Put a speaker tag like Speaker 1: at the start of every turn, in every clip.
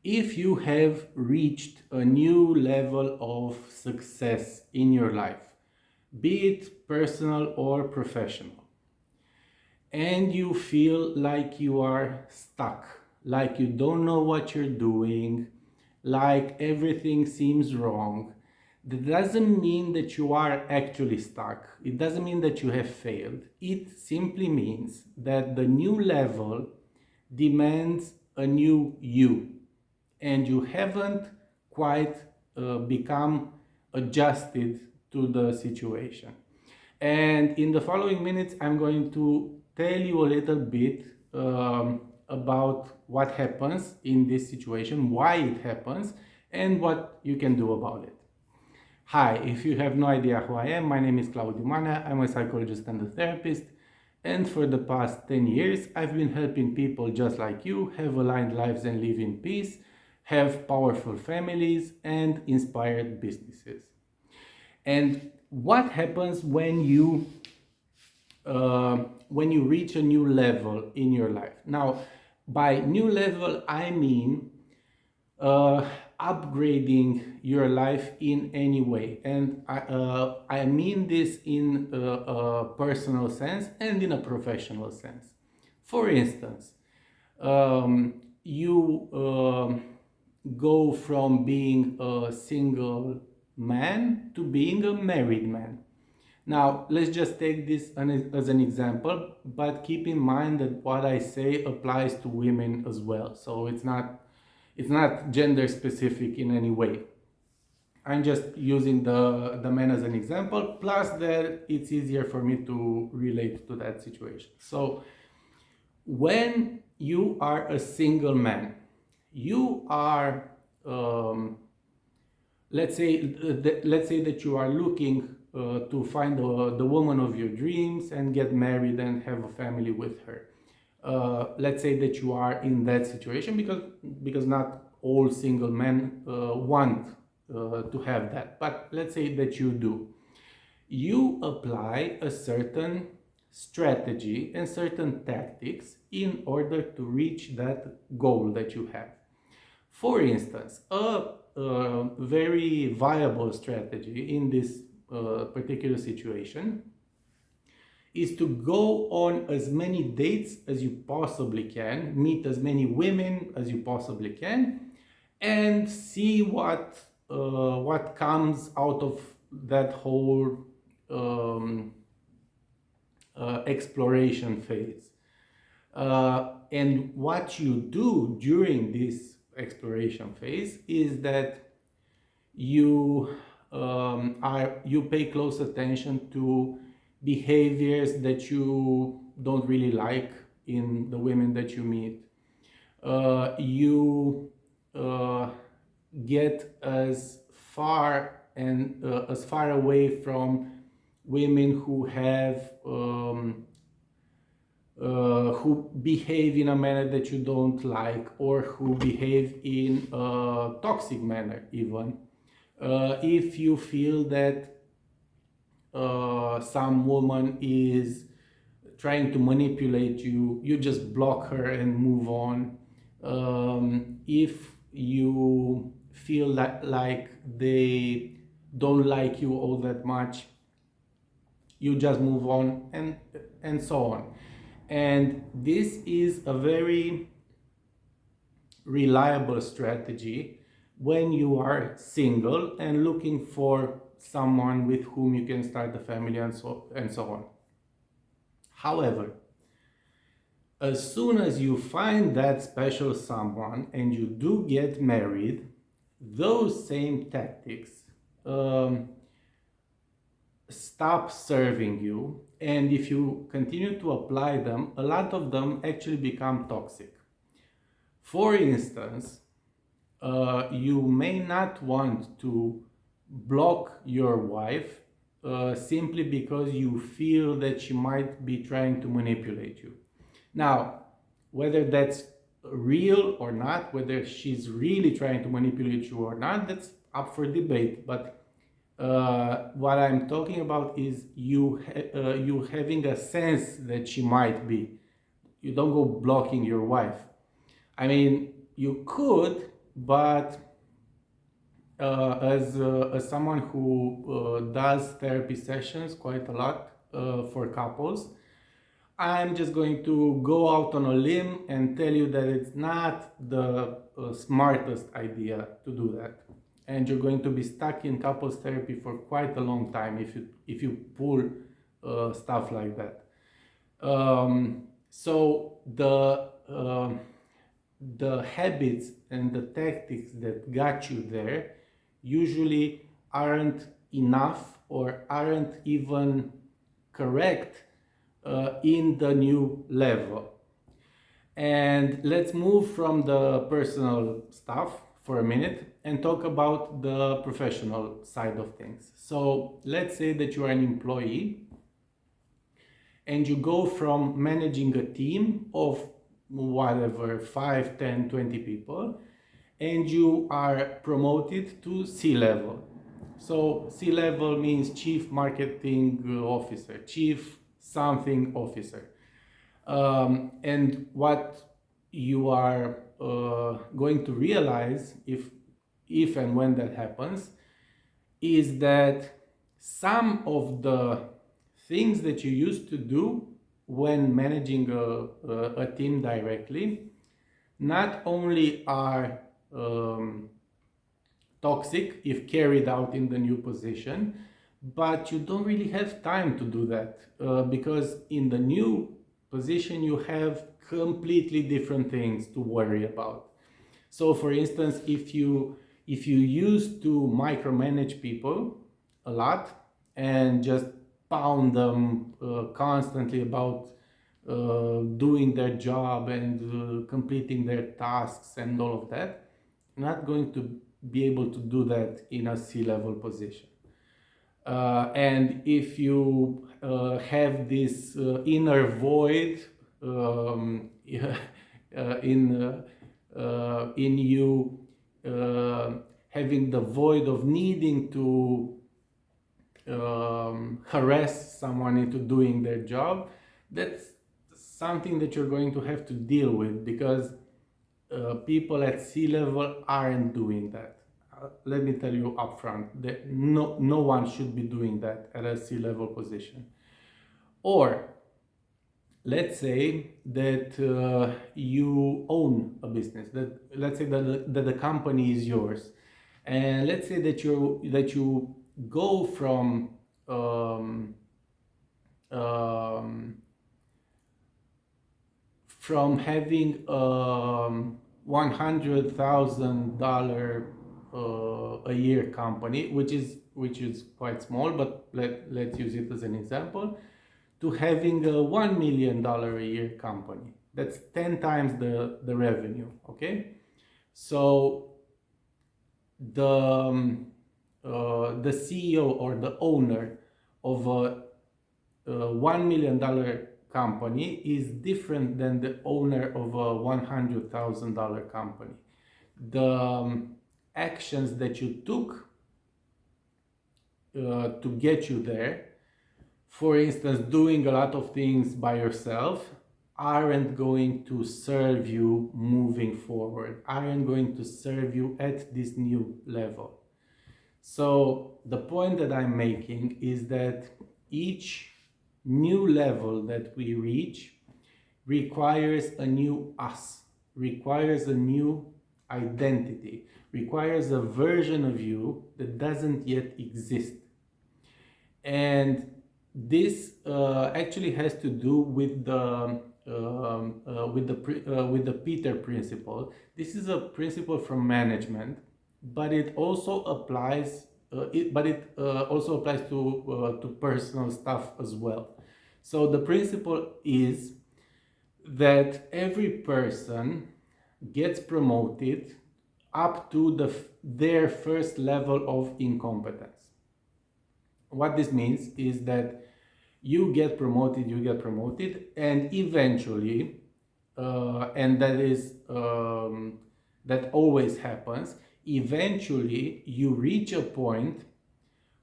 Speaker 1: If you have reached a new level of success in your life, be it personal or professional, and you feel like you are stuck, like you don't know what you're doing, like everything seems wrong, that doesn't mean that you are actually stuck. It doesn't mean that you have failed. It simply means that the new level demands a new you, and you haven't quite become adjusted to the situation. And in the following minutes, I'm going to tell you a little bit about what happens in this situation, why it happens, and what you can do about it. Hi, if you have no idea who I am, my name is Claudiu Manea. I'm a psychologist and a therapist. And for the past 10 years, I've been helping people just like you have aligned lives and live in peace, have powerful families, and inspired businesses. And what happens when you reach a new level in your life? Now, by new level, I mean uh, upgrading your life in any way. And I mean this in a personal sense and in a professional sense. For instance, you go from being a single man to being a married man. Now, let's just take this as an example, but keep in mind that what I say applies to women as well. So it's not gender specific in any way. I'm just using the man as an example, plus that it's easier for me to relate to that situation. So when you are a single man, you are let's say that you are looking to find the woman of your dreams and get married and have a family with her. Let's say that you are in that situation, because not all single men want to have that, but let's say that you do. You apply a certain strategy and certain tactics in order to reach that goal that you have. For instance, a very viable strategy in this particular situation is to go on as many dates as you possibly can, meet as many women as you possibly can, and see what comes out of that whole exploration phase. And what you do during this exploration phase is that you pay close attention to behaviors that you don't really like in the women that you meet. You get as far away from women who behave in a manner that you don't like, or who behave in a toxic manner even. If you feel that some woman is trying to manipulate you, you just block her and move on. If you feel like they don't like you all that much, you just move on, and so on. And this is a very reliable strategy when you are single and looking for someone with whom you can start a family, and so on. However, as soon as you find that special someone and you do get married, those same tactics stop serving you, and if you continue to apply them, a lot of them actually become toxic. For instance, you may not want to block your wife simply because you feel that she might be trying to manipulate you. Now, whether that's real or not, whether she's really trying to manipulate you or not, that's up for debate. But what I'm talking about is you having a sense that she might be. You don't go blocking your wife. I mean, you could, but as someone who does therapy sessions quite a lot for couples, I'm just going to go out on a limb and tell you that it's not the smartest idea to do that. And you're going to be stuck in couples therapy for quite a long time if you pull stuff like that. So the habits and the tactics that got you there usually aren't enough or aren't even correct in the new level. And let's move from the personal stuff for a minute and talk about the professional side of things. So let's say that you are an employee and you go from managing a team of whatever 5, 10, 20 people, and you are promoted to C-level. So C-level means chief marketing officer, chief something officer. And what you are going to realize, if and when that happens, is that some of the things that you used to do when managing a team directly not only are toxic if carried out in the new position, but you don't really have time to do that because in the new position you have completely different things to worry about. So for instance, if you used to micromanage people a lot and just pound them constantly about doing their job and completing their tasks and all of that, you're not going to be able to do that in a C-level position. And if you have this inner void in you, having the void of needing to harass someone into doing their job, that's something that you're going to have to deal with because people at C-level aren't doing that. Let me tell you upfront that no one should be doing that at a C-level position. Or let's say that you own a business. Let's say that the company is yours, and let's say that you go from having $100,000 a year company, which is quite small, but let's use it as an example, to having a $1 million a year company. That's 10 times the revenue. Okay, so the CEO or the owner of a $1 million company is different than the owner of a $100,000 company. The actions that you took to get you there, for instance, doing a lot of things by yourself, aren't going to serve you moving forward, aren't going to serve you at this new level. So the point that I'm making is that each new level that we reach requires a new us, requires a new identity, requires a version of you that doesn't yet exist. And this actually has to do with the Peter principle. This is a principle from management, but it also applies. It also applies to personal stuff as well. So the principle is that every person gets promoted up to their first level of incompetence. What this means is that you get promoted, and eventually, and that always happens, eventually you reach a point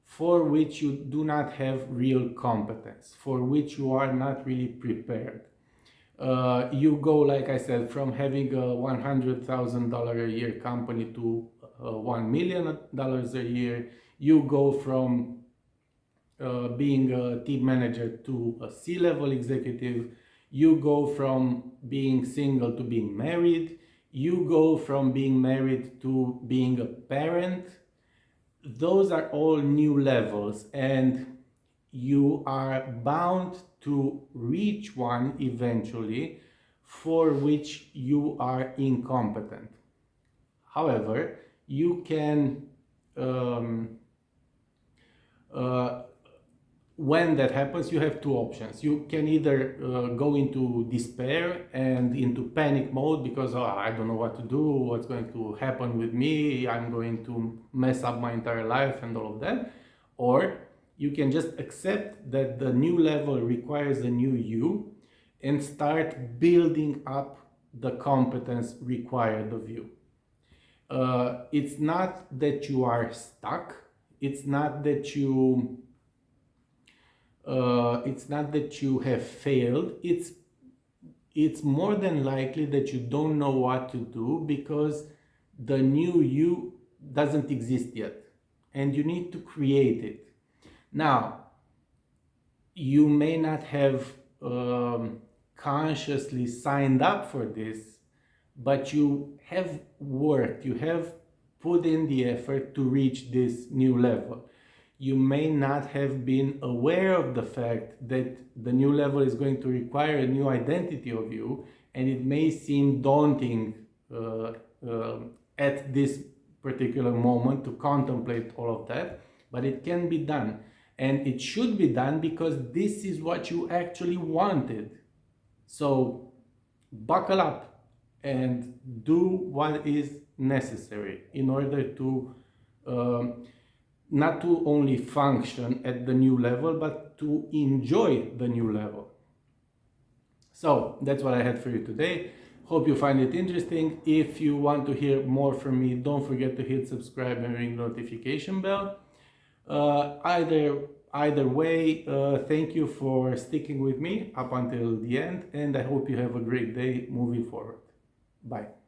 Speaker 1: for which you do not have real competence, for which you are not really prepared. You go, like I said, from having a $100,000 a year company to $1 million a year. You go from being a team manager to a C-level executive. You go from being single to being married. You go from being married to being a parent. Those are all new levels, and you are bound to reach one eventually for which you are incompetent. However, you can um, uh, when that happens, you have two options. You can either go into despair and into panic mode because, oh, I don't know what to do, what's going to happen with me, I'm going to mess up my entire life and all of that. Or you can just accept that the new level requires a new you and start building up the competence required of you. It's not that you are stuck. It's not that you have failed. It's more than likely that you don't know what to do because the new you doesn't exist yet, and you need to create it. Now, you may not have consciously signed up for this, but you have worked, you have put in the effort to reach this new level. You may not have been aware of the fact that the new level is going to require a new identity of you, and it may seem daunting at this particular moment to contemplate all of that, but it can be done. And it should be done because this is what you actually wanted. So buckle up and do what is necessary in order to not to only function at the new level, but to enjoy the new level. So that's what I had for you today. Hope you find it interesting. If you want to hear more from me, don't forget to hit subscribe and ring the notification bell. Either way, thank you for sticking with me up until the end, and I hope you have a great day moving forward. Bye.